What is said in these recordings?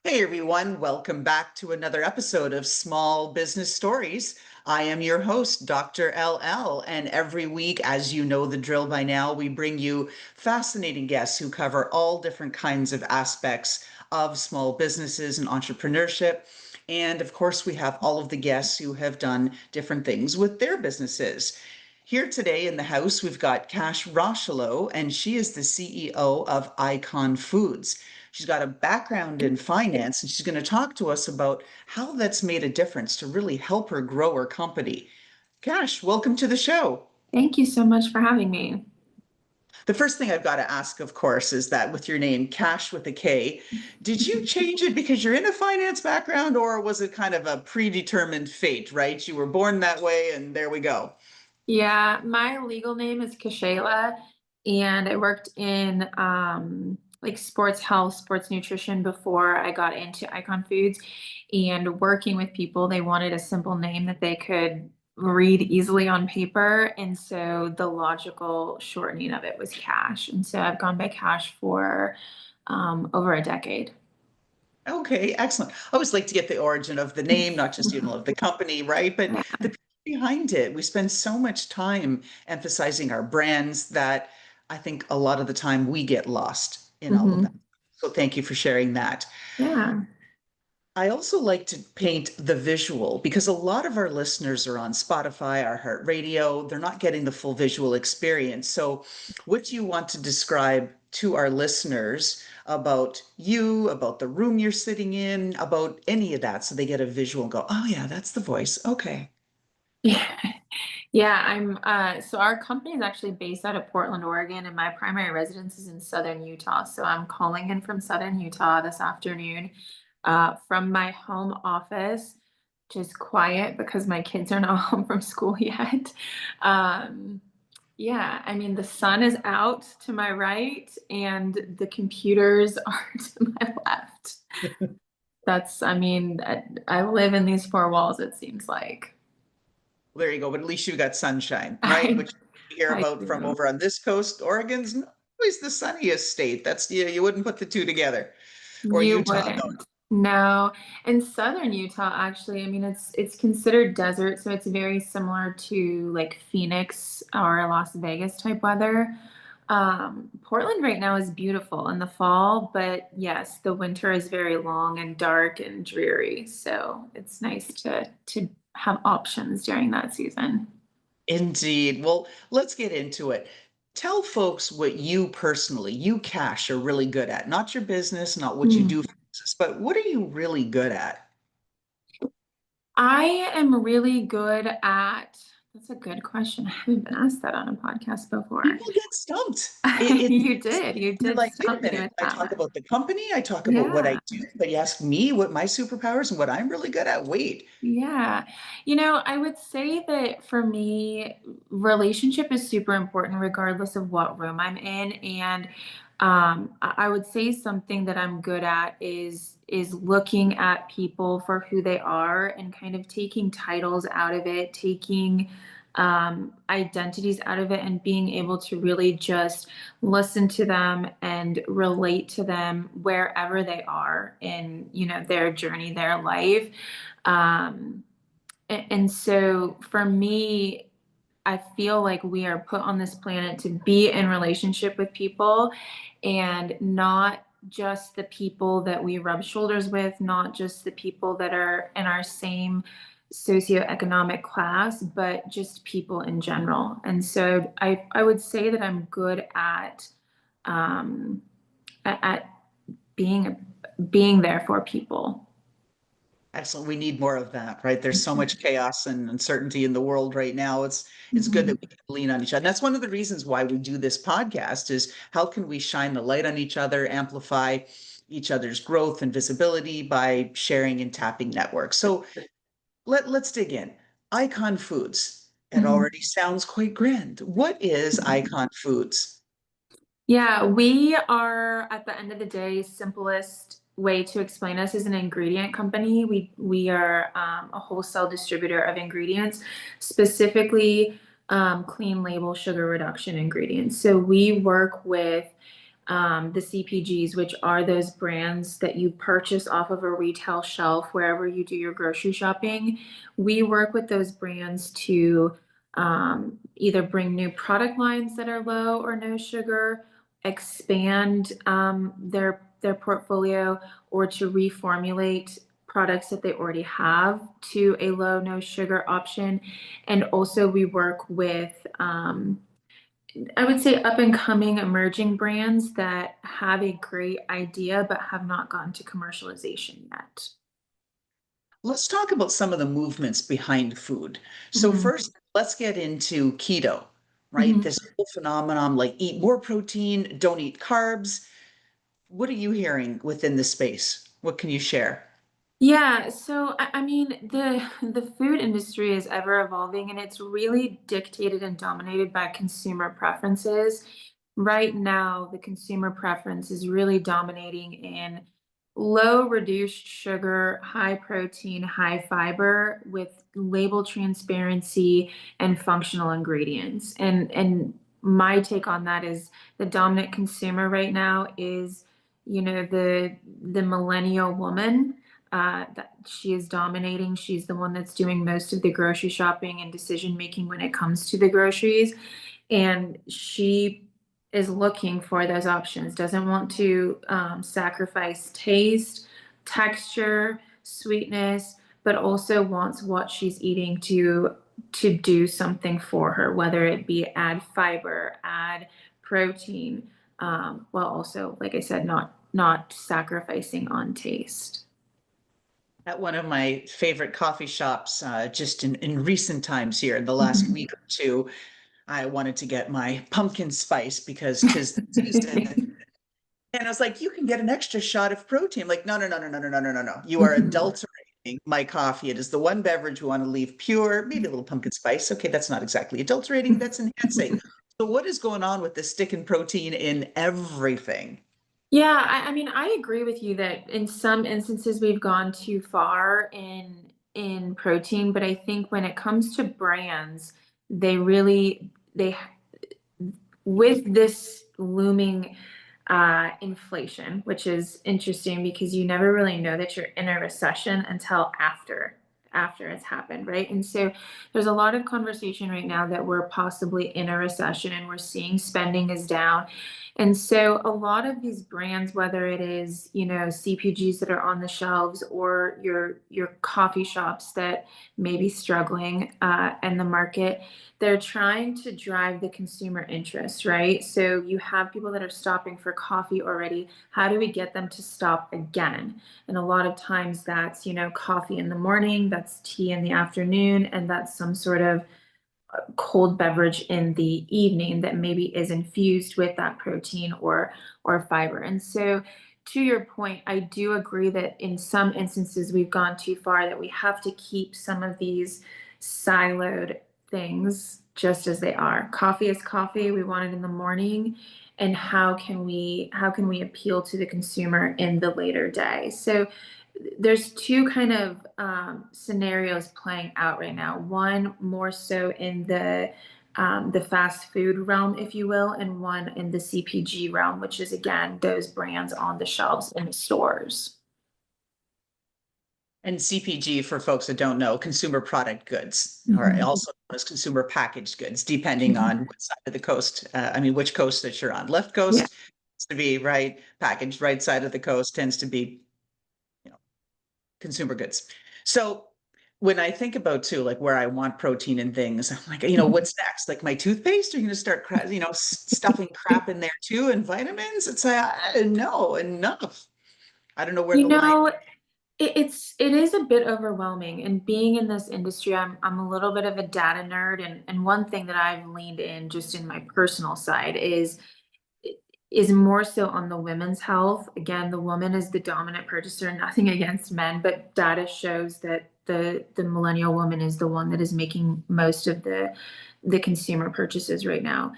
Hey everyone, welcome back to another episode of Small Business Stories. I am your host, Dr. LL, and every week, as you know the drill by now, we bring you fascinating guests who cover all different kinds of aspects of small businesses and entrepreneurship. And of course, we have all of the guests who have done different things with their businesses. Here today in the house, we've got Kash Rocheleau, and she is the CEO of Icon Foods. She's got a background in finance, and she's going to talk to us about how that's made a difference to really help her grow her company. Kash, welcome to the show. Thank you so much for having me. The first thing I've got to ask, of course, is that with your name, Kash with a K, did you change it because you're in a finance background, or was it kind of a predetermined fate, right? You were born that way, and there we go. Yeah, my legal name is Kashayla, and I worked in like sports health, sports nutrition before I got into Icon Foods. And working with people, they wanted a simple name that they could read easily on paper. And so the logical shortening of it was Cash. And so I've gone by Cash for over a decade. Okay, excellent. I always like to get the origin of the name, not just, of the company, right? But the people behind it. We spend so much time emphasizing our brands that I think a lot of the time we get lost in all of that. Mhm. So thank you for sharing that. Yeah. I also like to paint the visual because a lot of our listeners are on Spotify, our heart radio. They're not getting the full visual experience. So, what do you want to describe to our listeners about you, about the room you're sitting in, about any of that so they get a visual and go, oh, yeah, that's the voice. Okay. Yeah. Yeah, so our company is actually based out of Portland, Oregon, and my primary residence is in Southern Utah. So I'm calling in from Southern Utah this afternoon, from my home office, just quiet because my kids are not home from school yet. Um, yeah, I mean, the sun is out to my right and the computers are to my left. I mean, I live in these four walls, it seems like. There you go. But at least you got sunshine, right? I Which you hear I about from do. over on this coast. Oregon's not always the sunniest state. That's you wouldn't put the two together. Or You Utah. wouldn't. No. In southern Utah, actually, I mean it's considered desert, so it's very similar to like Phoenix or Las Vegas type weather. Portland right now is beautiful in the fall, but yes, the winter is very long and dark and dreary. So it's nice to have options during that season. Indeed. Well, let's get into it. Tell folks what you personally, you Cash, are really good at. Not your business, not what you Hmm. do for business, but what are you really good at? I am really good at, that's a good question. I haven't been asked that on a podcast before. People get stumped. It You you're did like, wait a stump me minute. with I that talk one. about the company, I talk about what I Yeah. do, but you ask me what my superpowers and what I'm really good at. Wait. Yeah. I would say that for me, relationship is super important regardless of what room I'm in. And I would say something that I'm good at is looking at people for who they are and kind of taking titles out of it, taking identities out of it, and being able to really just listen to them and relate to them wherever they are in, their journey, their life. And so for me, I feel like we are put on this planet to be in relationship with people and not just the people that we rub shoulders with, not just the people that are in our same socioeconomic class, but just people in general. And so I would say that I'm good um, at being being there for people. Excellent. We need more of that, right? There's so much chaos and uncertainty in the world right now. It's good that Mhm. we can lean on each other. And that's one of the reasons why we do this podcast is how can we shine the light on each other, amplify each other's growth and visibility by sharing and tapping networks. So let's dig in. Icon Foods. It Mhm. already sounds quite grand. What is Icon Foods? Yeah, we are at the end of the day, simplest way to explain us is an ingredient company. We are a wholesale distributor of ingredients, specifically clean label sugar reduction ingredients. So we work with the CPGs, which are those brands that you purchase off of a retail shelf wherever you do your grocery shopping. We work with those brands to either bring new product lines that are low or no sugar, expand their portfolio, or to reformulate products that they already have to a low no sugar option. And also we work with I would say up and coming emerging brands that have a great idea but have not gotten to commercialization yet. Let's talk about some of the movements behind food. So Mhm. first, let's get into keto, right? Mhm. This whole phenomenon, like eat more protein, don't eat carbs. What are you hearing within the space? What can you share? Yeah, so I mean the food industry is ever evolving and it's really dictated and dominated by consumer preferences. Right now, the consumer preference is really dominating in low reduced sugar, high protein, high fiber with label transparency and functional ingredients. And my take on that is the dominant consumer right now is, the millennial woman that she is dominating. She's the one that's doing most of the grocery shopping and decision making when it comes to the groceries. And she is looking for those options, doesn't want to sacrifice taste, texture, sweetness, but also wants what she's eating to do something for her, whether it be add fiber, add protein, while also, like I said, not sacrificing on taste. At one of my favorite coffee shops, just in recent times here, in the last Mhm. week or two, I wanted to get my pumpkin spice because 'tis the season. And I was like, you can get an extra shot of protein. Like, no, no, no, no, no, no, no, no, no, no. You are Mhm. adulterating my coffee. It is the one beverage we want to leave pure, maybe a little pumpkin spice. Okay, that's not exactly adulterating, that's enhancing. So what is going on with the stick and protein in everything? Yeah, I mean, I agree with you that in some instances we've gone too far in protein, but I think when it comes to brands, they with this looming inflation, which is interesting because you never really know that you're in a recession until after it's happened, right? And so there's a lot of conversation right now that we're possibly in a recession and we're seeing spending is down. And so a lot of these brands, whether it is, CPGs that are on the shelves or your coffee shops that may be struggling in the market, they're trying to drive the consumer interest, right? So you have people that are stopping for coffee already. How do we get them to stop again? And a lot of times that's, coffee in the morning, that's tea in the afternoon, and that's some sort of cold beverage in the evening that maybe is infused with that protein or fiber. And so to your point, I do agree that in some instances we've gone too far, that we have to keep some of these siloed things just as they are. Coffee is coffee. We want it in the morning. And how can we appeal to the consumer in the later day? So there's two kind of scenarios playing out right now. One more so in the fast food realm, if you will, and one in the CPG realm, which is again those brands on the shelves in the stores. And CPG, for folks that don't know, consumer product goods, or Mhm. also known as consumer packaged goods, depending Mhm. on what side of the coast, which coast that you're on. Left Yeah. coast tends to be right packaged, right side of the coast tends to be, you know, consumer goods. So when I think about too, like where I want protein and things, I'm like, what's next? Like my toothpaste? Are you going to start, stuffing crap in there too and vitamins? It's like, no, enough. I don't know where You the line. know, it is a bit overwhelming. And being in this industry, I'm a little bit of a data nerd, and one thing that I've leaned in just in my personal side is more so on the women's health. Again, the woman is the dominant purchaser, nothing against men, but data shows that the millennial woman is the one that is making most of the consumer purchases right now.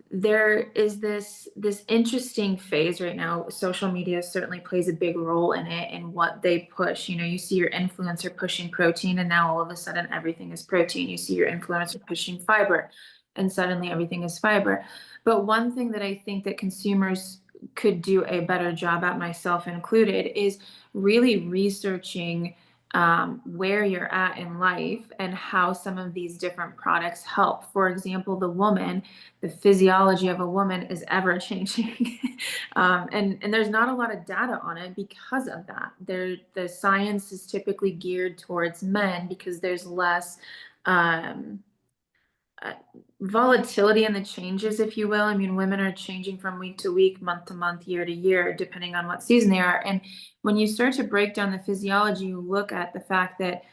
There is this interesting phase right now. Social media certainly plays a big role in it and what they push. You see your influencer pushing protein, and now all of a sudden everything is protein. You see your influencer pushing fiber, and suddenly everything is fiber. But one thing that I think that consumers could do a better job at, myself included, is really researching where you're at in life and how some of these different products help. For example, the physiology of a woman is ever changing. And there's not a lot of data on it because of that. The science is typically geared towards men because there's less um, uh, volatility in the changes, if you will. I mean, women are changing from week to week, month to month, year to year, depending on what season they are. And when you start to break down the physiology, you look at the fact that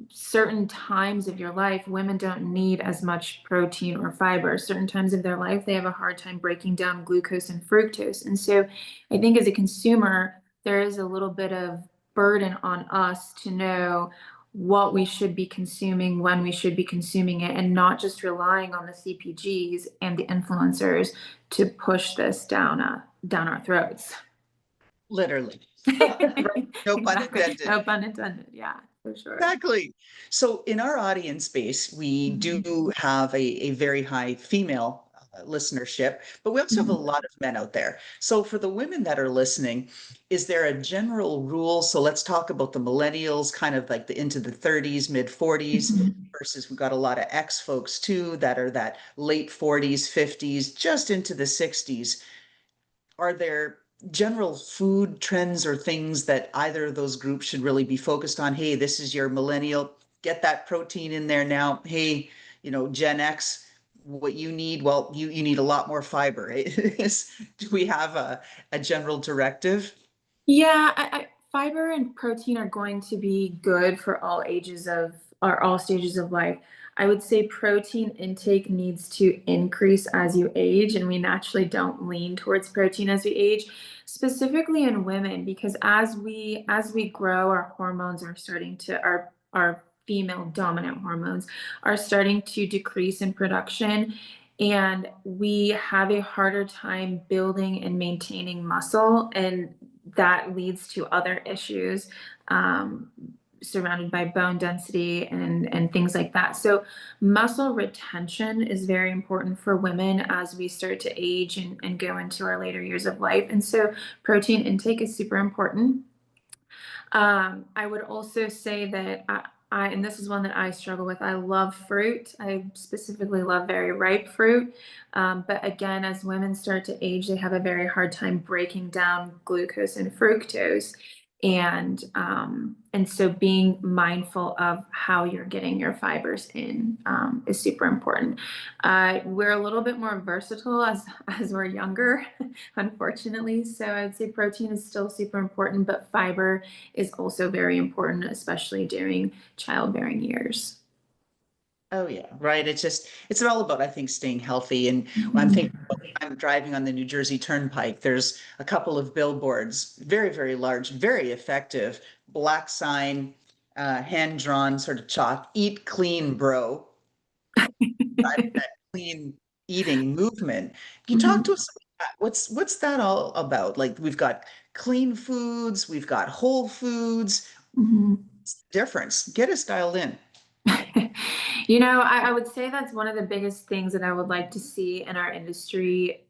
certain times of your life, women don't need as much protein or fiber. Certain times of their life, they have a hard time breaking down glucose and fructose. And so I think as a consumer, there is a little bit of burden on us to know what we should be consuming, when we should be consuming it, and not just relying on the CPGs and the influencers to push this down our throats. Literally. Right. No pun Exactly. intended. No pun intended. Yeah, for sure. Exactly. So in our audience base, we Mhm. do have a very high female listenership, but we also have a Mhm. lot of men out there. So for the women that are listening, is there a general rule? So let's talk about the millennials, kind of like the into the 30s, mid 40s, Mhm. versus we've got a lot of X folks too that are that late 40s, 50s, just into the 60s. Are there general food trends or things that either of those groups should really be focused on? Hey, this is your millennial, get that protein in there now. Hey, Gen X, what you need, well, you need a lot more fiber. Do we have a general directive? Yeah, fiber and protein are going to be good for all ages of or all stages of life. I would say protein intake needs to increase as you age, and we naturally don't lean towards protein as we age, specifically in women, because as we grow, our hormones are starting to our female dominant hormones are starting to decrease in production, and we have a harder time building and maintaining muscle, and that leads to other issues um, surrounded by bone density and things like that. So muscle retention is very important for women as we start to age and go into our later years of life. And so protein intake is super important. I would also say that and this is one that I struggle with. I love fruit. I specifically love very ripe fruit. But again, as women start to age, they have a very hard time breaking down glucose and fructose. And so being mindful of how you're getting your fibers in is super important. We're a little bit more versatile as we're younger, unfortunately. So I'd say protein is still super important, but fiber is also very important, especially during childbearing years. Oh yeah, right. It's all about, I think, staying healthy. And I'm thinking, Mhm. I'm driving on the New Jersey Turnpike. There's a couple of billboards, very, very large, very effective, black sign, hand drawn, sort of chalk, eat clean, bro. That clean eating movement. Can you talk to Mhm. us about that? What's that all about? Like we've got clean foods, we've got whole foods. Mhm. What's the difference? Get us dialed in. I would say that's one of the biggest things that I would like to see in our industry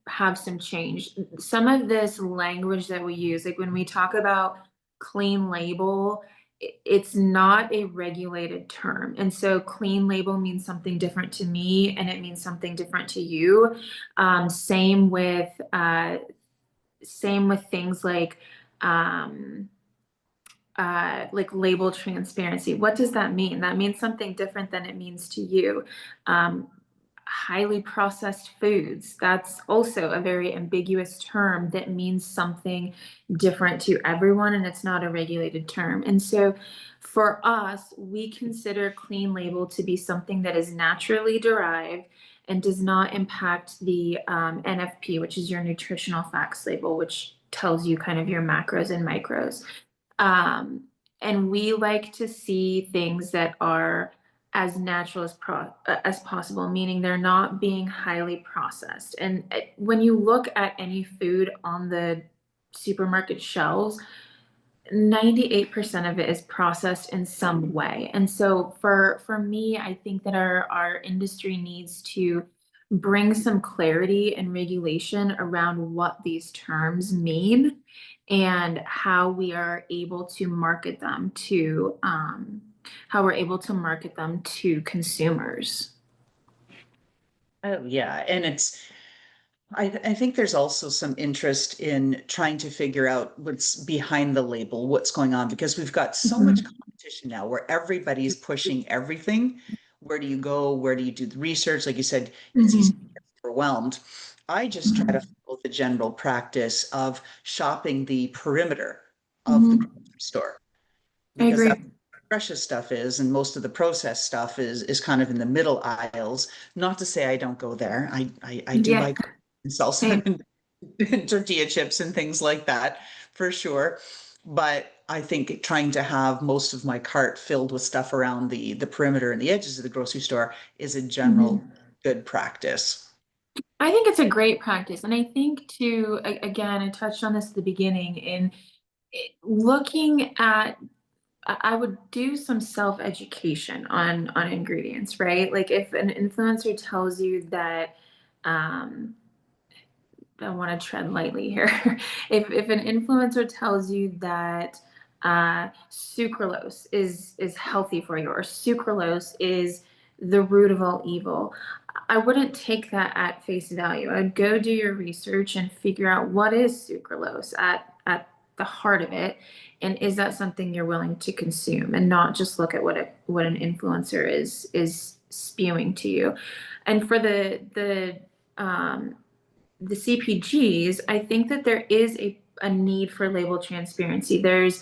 have some change. Some of this language that we use, like when we talk about clean label, it's not a regulated term. And so clean label means something different to me and it means something different to you. Same with things like label transparency. What does that mean? That means something different than it means to you. Um, Highly processed foods, that's also a very ambiguous term that means something different to everyone, and it's not a regulated term. And so for us, we consider clean label to be something that is naturally derived and does not impact the NFP, which is your nutritional facts label, which tells you kind of your macros and micros. Um, and we like to see things that are as natural as possible, meaning they're not being highly processed. And when you look at any food on the supermarket shelves, 98% of it is processed in some way. And so for me, I think that our industry needs to bring some clarity and regulation around what these terms mean and how we're able to market them to consumers. Oh, yeah. And I think there's also some interest in trying to figure out what's behind the label, what's going on, because we've got so much Mhm. competition now where everybody's pushing everything. Where do you go? Where do you do the research? Like you said, it's easy to Mhm. get overwhelmed. I just try to Mhm. follow the general practice of shopping the perimeter of the Mhm. grocery store I because that's agree. precious stuff is, and most of the processed stuff is kind of in the middle aisles. Not to say I don't go there. I do Yeah, buy salsa same. and tortilla chips and things like that for sure. But I think trying to have most of my cart filled with stuff around the perimeter and the edges of the grocery store is a general Mhm. good practice. I think it's a great practice. And I think too, again, I touched on this at the beginning in looking at, I would do some self-education on ingredients, right? Like if an influencer tells you that, um, I want to tread lightly here. If an influencer tells you that sucralose is healthy for you, or sucralose is the root of all evil, I wouldn't take that at face value. I'd go do your research and figure out what is sucralose at the heart of it, and is that something you're willing to consume, and not just look at what an influencer is spewing to you. And for the CPGs, I think that there is a need for label transparency. There's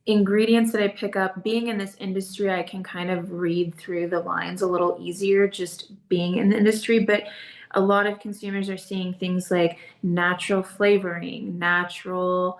ingredients that I pick up. Being in this industry, I can kind of read through the lines a little easier just being in the industry. But a lot of consumers are seeing things like natural flavoring, natural,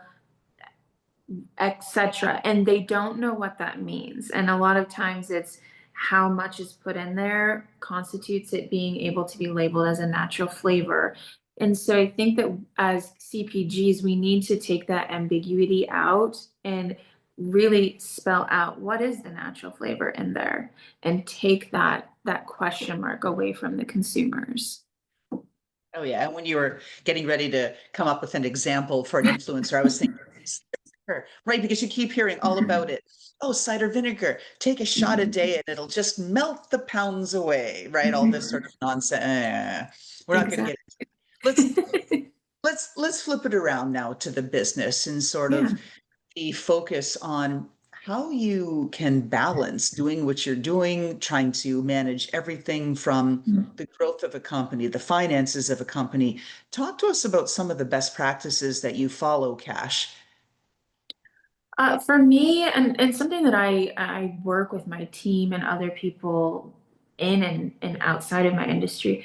etc. And they don't know what that means. And a lot of times it's how much is put in there constitutes it being able to be labeled as a natural flavor. And so I think that as CPGs, we need to take that ambiguity out and really spell out what is the natural flavor in there and take that question mark away from the consumers. Oh yeah, and when you were getting ready to come up with an example for an influencer, I was thinking, right? Because you keep hearing all about it. Oh, cider vinegar, take a shot a day and it'll just melt the pounds away, right? All this sort of nonsense. We're not going to get Exactly. it. Let's let's flip it around now to the business and sort Yeah. of the focus on how you can balance doing what you're doing, trying to manage everything from the growth of a company, the finances of a company. Talk to us about some of the best practices that you follow, Kash. For me, and something that I work with my team and other people in and outside of my industry,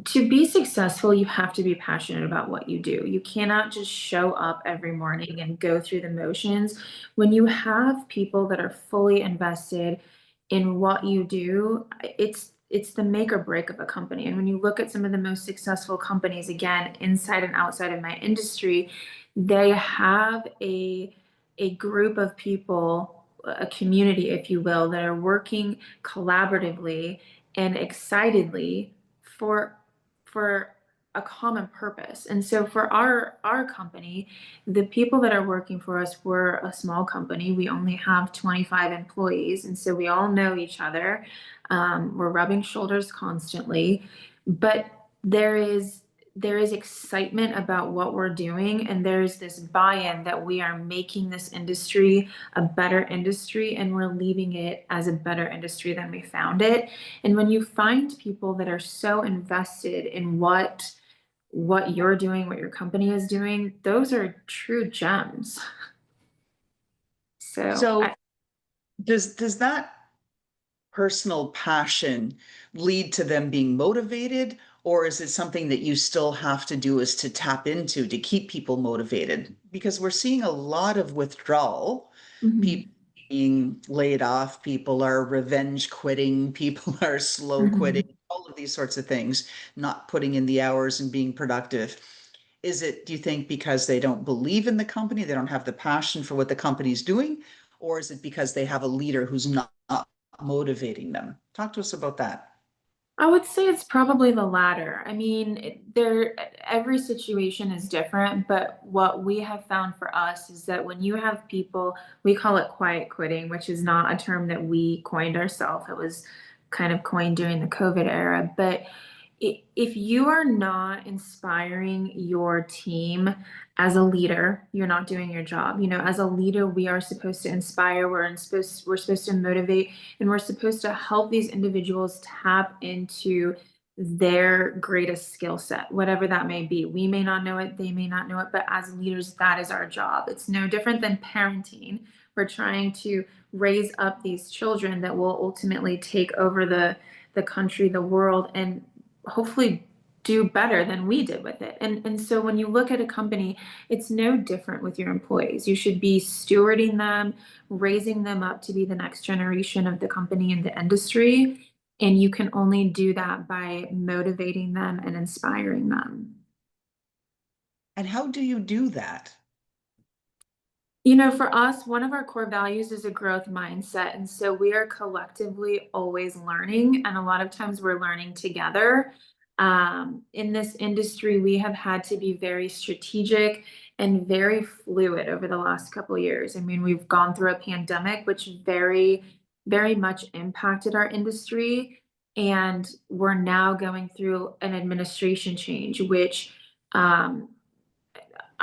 to be successful, you have to be passionate about what you do. You cannot just show up every morning and go through the motions. When you have people that are fully invested in what you do, it's the make or break of a company. And when you look at some of the most successful companies, again, inside and outside of my industry, they have a group of people, a community, if you will, that are working collaboratively and excitedly for for a common purpose. And so for our company, the people that are working for us, we're a small company. We only have 25 employees, and so we all know each other. We're rubbing shoulders constantly, but there is there is excitement about what we're doing, and there's this buy-in that we are making this industry a better industry, and we're leaving it as a better industry than we found it. And when you find people that are so invested in what you're doing, what your company is doing, those are true gems. So So I, does that personal passion lead to them being motivated, or is it something that you still have to do is to tap into to keep people motivated? Because we're seeing a lot of withdrawal, people mhm, being laid off, people are revenge quitting, people are slow quitting, mhm. all of these sorts of things, not putting in the hours and being productive. Is it, do you think, because they don't believe in the company, they don't have the passion for what the company's doing, or is it because they have a leader who's not motivating them? Talk to us about that. I would say it's probably the latter. I mean, every situation is different, but what we have found for us is that when you have people, we call it quiet quitting, which is not a term that we coined ourselves. It was kind of coined during the COVID era. But if you are not inspiring your team as a leader, you're not doing your job. You know, as a leader, we are supposed to inspire, we're supposed to motivate, and we're supposed to help these individuals tap into their greatest skill set, whatever that may be. We may not know it, they may not know it, but as leaders, that is our job. It's no different than parenting. We're trying to raise up these children that will ultimately take over the country, the world, and hopefully do better than we did with it. And so when you look at a company, it's no different with your employees. You should be stewarding them, raising them up to be the next generation of the company and the industry. And you can only do that by motivating them and inspiring them. And how do you do that? You know, for us, one of our core values is a growth mindset. And so we are collectively always learning. And a lot of times we're learning together. In this industry, we have had to be very strategic and very fluid over the last couple of years. I mean, we've gone through a pandemic, which very much impacted our industry. And we're now going through an administration change, which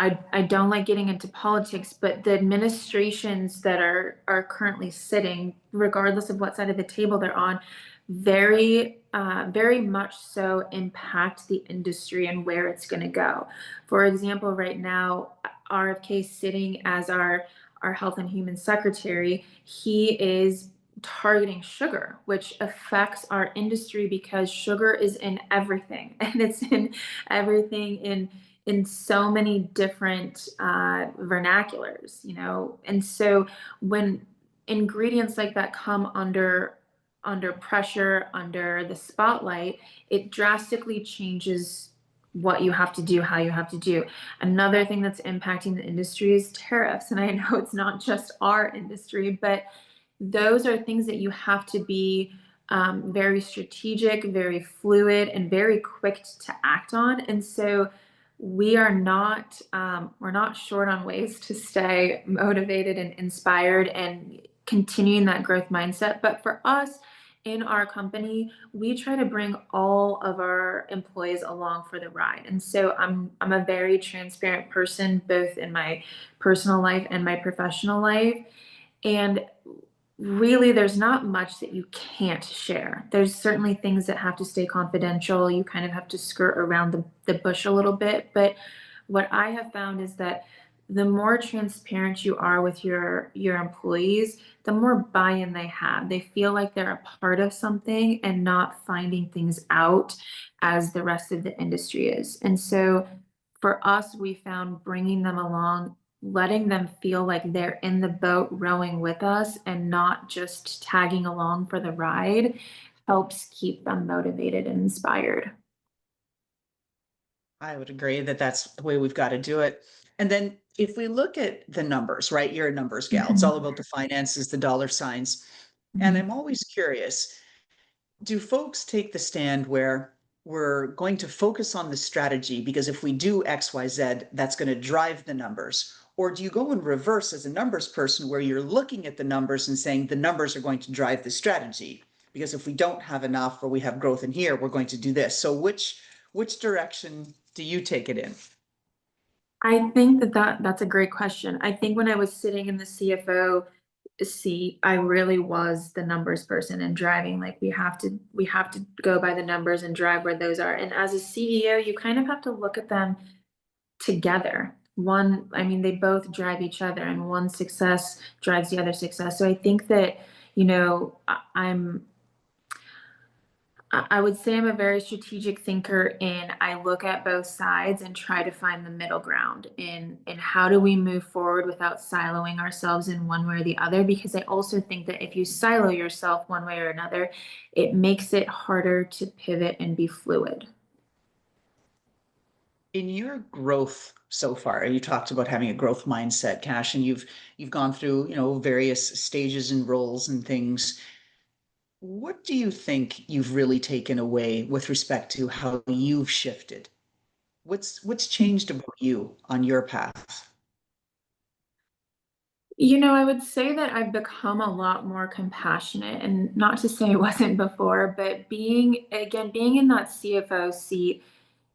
I don't like getting into politics, but the administrations that are currently sitting, regardless of what side of the table they're on, very much so impact the industry and where it's going to go. For example, right now, RFK sitting as our health and human secretary, he is targeting sugar, which affects our industry because sugar is in everything, and it's in everything in so many different vernaculars, you know. And so when ingredients like that come under pressure, under the spotlight, it drastically changes what you have to do, how you have to do. Another thing that's impacting the industry is tariffs. And I know it's not just our industry, but those are things that you have to be very strategic, very fluid, and very quick to act on. And so we're not short on ways to stay motivated and inspired and continuing that growth mindset. But for us in our company, we try to bring all of our employees along for the ride. And so I'm a very transparent person, both in my personal life and my professional life. And really, there's not much that you can't share. There's certainly things that have to stay confidential. You kind of have to skirt around the bush a little bit. But what I have found is that the more transparent you are with your employees, the more buy-in they have. They feel like they're a part of something and not finding things out as the rest of the industry is. And so for us, we found bringing them along, letting them feel like they're in the boat rowing with us and not just tagging along for the ride helps keep them motivated and inspired. I would agree that that's the way we've got to do it. And then if we look at the numbers, right? You're a numbers gal. It's all Mhm. about the finances, the dollar signs. And Mhm. I'm always curious, do folks take the stand where we're going to focus on the strategy because if we do XYZ, that's going to drive the numbers? Or do you go in reverse as a numbers person where you're looking at the numbers and saying the numbers are going to drive the strategy? Because if we don't have enough or we have growth in here, we're going to do this. So which direction do you take it in? I think that's a great question. I think when I was sitting in the CFO seat, I really was the numbers person and driving. Like we have to go by the numbers and drive where those are. And as a CEO, you kind of have to look at them together. One, I mean, they both drive each other, and one success drives the other success. So I think that, you know, I would say I'm a very strategic thinker, and I look at both sides and try to find the middle ground in how do we move forward without siloing ourselves in one way or the other. Because I also think that if you silo yourself one way or another, it makes it harder to pivot and be fluid. In your growth so far, you talked about having a growth mindset, Cash, and you've gone through, various stages and roles and things. What do you think you've really taken away with respect to how you've shifted? What's changed about you on your path? I would say that I've become a lot more compassionate, and not to say I wasn't before, but being in that CFO seat,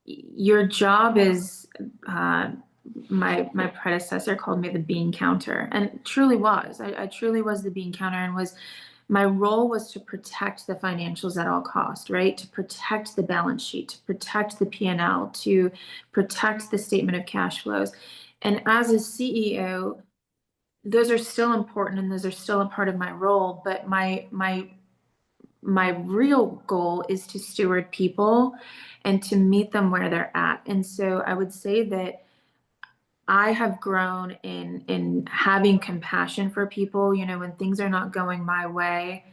your job is, uh, my predecessor called me the bean counter, and it truly was. I truly was the bean counter, and was my role was to protect the financials at all cost, right? To protect the balance sheet, to protect the P&L, to protect the statement of cash flows. And as a CEO, those are still important and those are still a part of my role, but my real goal is to steward people and to meet them where they're at. And so I would say that I have grown in having compassion for people, when things are not going my way,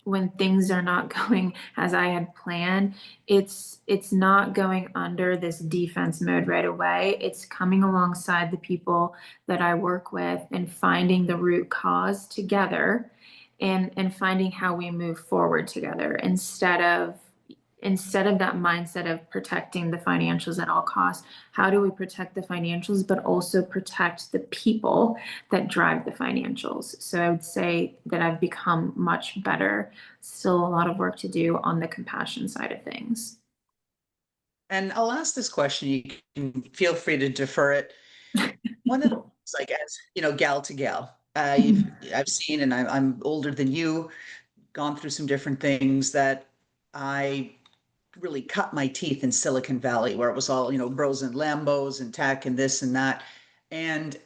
when things are not going as I had planned, it's not going under this defense mode right away. It's coming alongside the people that I work with and finding the root cause together, and finding how we move forward together, instead of that mindset of protecting the financials at all costs. How do we protect the financials, but also protect the people that drive the financials? So I would say that I've become much better. Still a lot of work to do on the compassion side of things. And I'll ask this question, you can feel free to defer it. One of the things, like as gal to gal, I've seen, and I'm older than you, gone through some different things that I really cut my teeth in Silicon Valley, where it was all, bros and Lambos and tech and this and that. And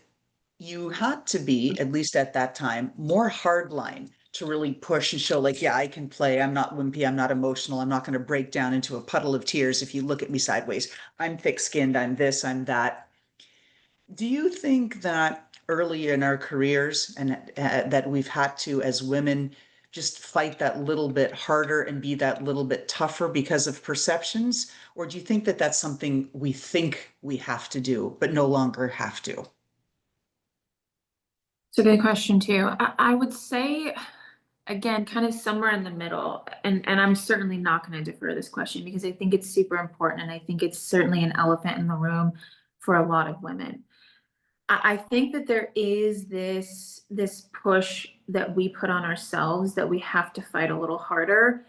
you had to be, at least at that time, more hardline to really push and show, like, yeah, I can play. I'm not wimpy. I'm not emotional. I'm not going to break down into a puddle of tears if you look at me sideways. I'm thick skinned. I'm this, I'm that. Do you think that early in our careers and that we've had to, as women, just fight that little bit harder and be that little bit tougher because of perceptions? Or do you think that that's something we think we have to do, but no longer have to? It's a good question too. I would say, again, kind of somewhere in the middle, and I'm certainly not going to defer this question because I think it's super important, and I think it's certainly an elephant in the room for a lot of women. I think that there is this push that we put on ourselves that we have to fight a little harder.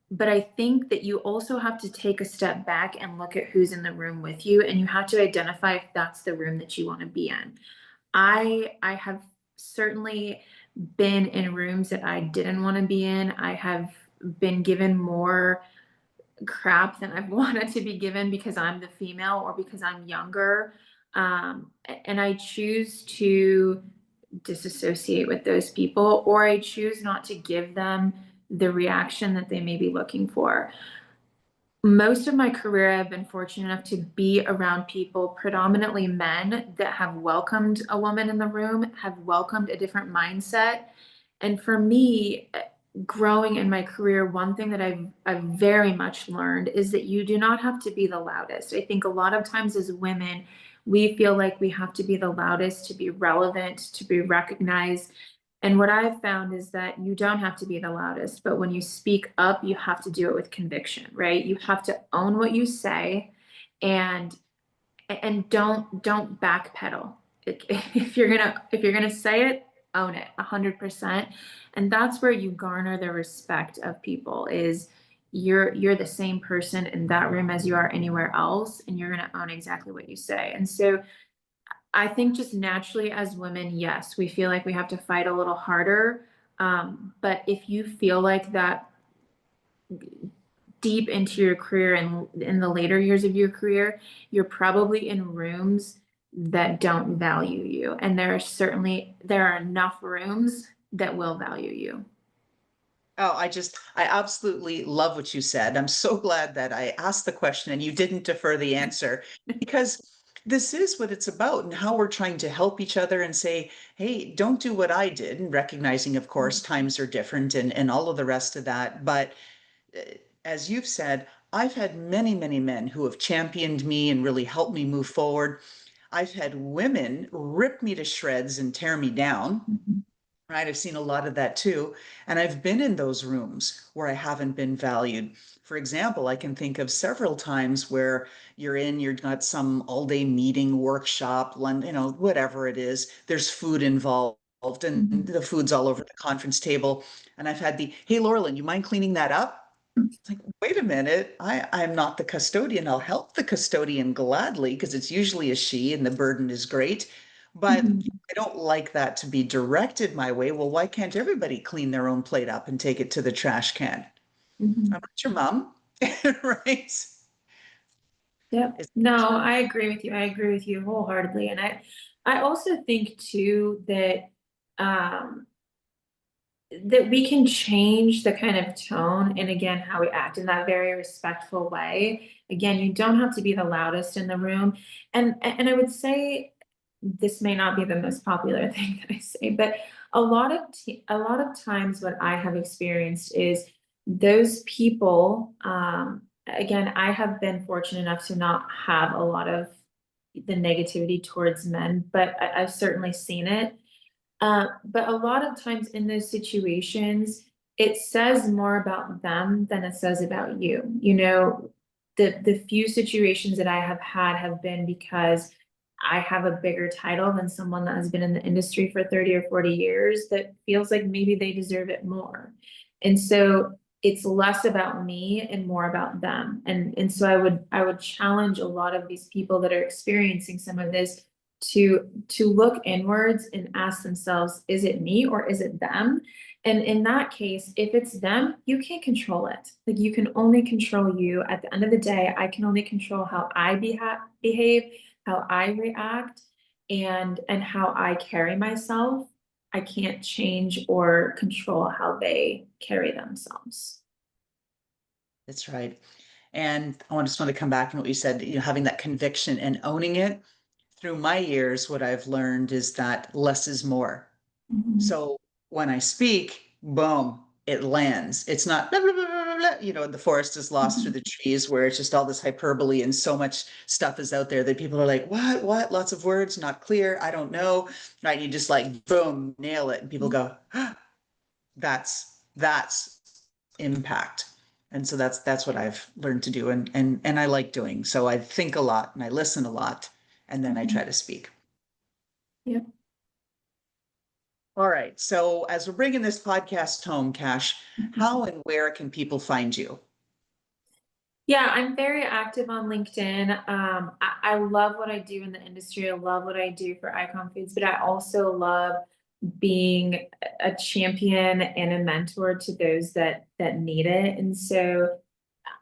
But I think that you also have to take a step back and look at who's in the room with you, and you have to identify if that's the room that you want to be in. I have certainly been in rooms that I didn't want to be in. I have been given more crap than I've wanted to be given because I'm the female or because I'm younger. And I choose to disassociate with those people, or I choose not to give them the reaction that they may be looking for. Most of my career, I've been fortunate enough to be around people, predominantly men, that have welcomed a woman in the room, have welcomed a different mindset. And for me, growing in my career, one thing that I've very much learned is that you do not have to be the loudest. I think a lot of times as women, we feel like we have to be the loudest to be relevant, to be recognized. And what I've found is that you don't have to be the loudest, but when you speak up, you have to do it with conviction, right? You have to own what you say, and don't backpedal. If you're gonna say it, own it 100%. And that's where you garner the respect of people, is you're the same person in that room as you are anywhere else, and you're gonna own exactly what you say. And so I think just naturally as women, yes, we feel like we have to fight a little harder. But if you feel like that deep into your career and in the later years of your career, you're probably in rooms that don't value you. And there are enough rooms that will value you. Oh, I absolutely love what you said. I'm so glad that I asked the question and you didn't defer the answer, because this is what it's about and how we're trying to help each other and say, hey, don't do what I did. And recognizing, of course, times are different and all of the rest of that. But uh, as you've said, I've had many, many men who have championed me and really helped me move forward. I've had women rip me to shreds and tear me down. Right, I've seen a lot of that too. And I've been in those rooms where I haven't been valued. For example, I can think of several times where you've got some all-day meeting, workshop, whatever it is. There's food involved, and Mhm. the food's all over the conference table. And I've had hey, Loralyn, you mind cleaning that up? It's like, wait a minute, I'm not the custodian. I'll help the custodian gladly because it's usually a she and the burden is great. But Mhm. I don't like that to be directed my way. Well, why can't everybody clean their own plate up and take it to the trash can? I'm Mhm. not your mom, right? Yep. It's, No, I agree with you. I agree with you wholeheartedly. And I also think too um, that we can change the kind of tone and again how we act in that very respectful way. Again, you don't have to be the loudest in the room. And I would say this may not be the most popular thing that I say, but a lot of times what I have experienced is those people, again, I have been fortunate enough to not have a lot of the negativity towards men, but I've certainly seen it. But a lot of times in those situations, it says more about them than it says about you. You know, the few situations that I have been because I have a bigger title than someone that has been in the industry for 30 or 40 years that feels like maybe they deserve it more. And so it's less about me and more about them. And so I would challenge a lot of these people that are experiencing some of this to look inwards and ask themselves, is it me or is it them? And in that case, if it's them, you can't control it. Like you can only control you. At the end of the day, I can only control how I behave, how I react, and how I carry myself. I can't change or control how they carry themselves. that's right. And just want to come back on what you said, having that conviction and owning it. Through my years, what I've learned is that less is more. Mhm. So when I speak, boom, it lands. It's not blah, blah, blah, blah, blah, the forest is lost through Mhm. the trees where it's just all this hyperbole and so much stuff is out there that people are like, what? Lots of words, not clear. I don't know. Right. You just like, boom, nail it. And people go, ah, that's impact. And so that's what I've learned to do and I like doing. So I think a lot and I listen a lot and then I try Mhm. to speak. Yep. All right. So as we're bringing this podcast home, Kash, how and where can people find you? Yeah, I'm very active on LinkedIn. I love what I do in the industry. I love what I do for Icon Foods, but I also love being a champion and a mentor to those that need it. And so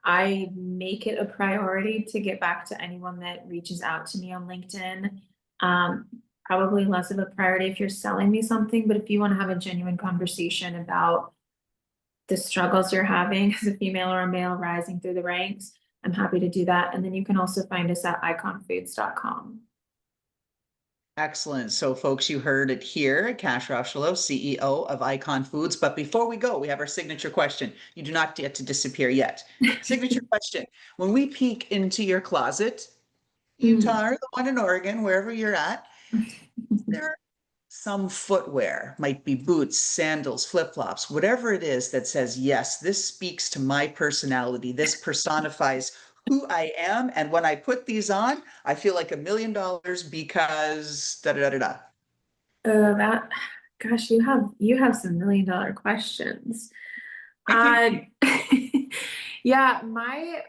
I make it a priority to get back to anyone that reaches out to me on LinkedIn. Um, Probably less of a priority if you're selling me something, but if you want to have a genuine conversation about the struggles you're having as a female or a male rising through the ranks, I'm happy to do that. And then you can also find us at iconfoods.com. Excellent. So, folks, you heard it here. Kash Rocheleau, CEO of Icon Foods. But before we go, we have our signature question. You do not get to disappear yet. Signature question. When we peek into your closet, Mm. Utah or the one in Oregon, wherever you're at, there some footwear, might be boots, sandals, flip-flops, whatever it is that says, yes, this speaks to my personality. This personifies who I am. And when I put these on, I feel like $1 million because da da da da. That, gosh, you have some $1 million questions. Da. Uh, yeah, my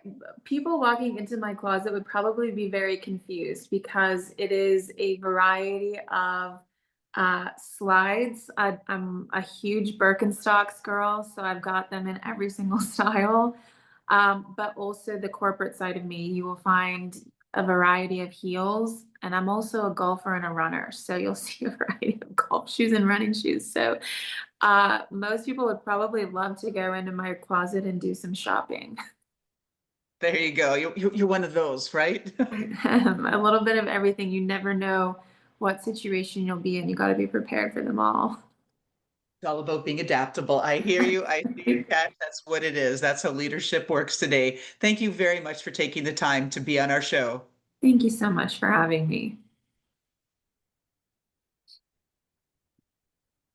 people walking into my closet would probably be very confused because it is a variety of slides. I'm a huge Birkenstocks girl, so I've got them in every single style. But also the corporate side of me, you will find a variety of heels, and I'm also a golfer and a runner, so you'll see a variety of golf shoes and running shoes. So most people would probably love to go into my closet and do some shopping. There you go. You're one of those, right? A little bit of everything. You never know what situation you'll be in. You got to be prepared for them all. It's all about being adaptable. I hear you. I see you, Kat. That's what it is. That's how leadership works today. Thank you very much for taking the time to be on our show. Thank you so much for having me.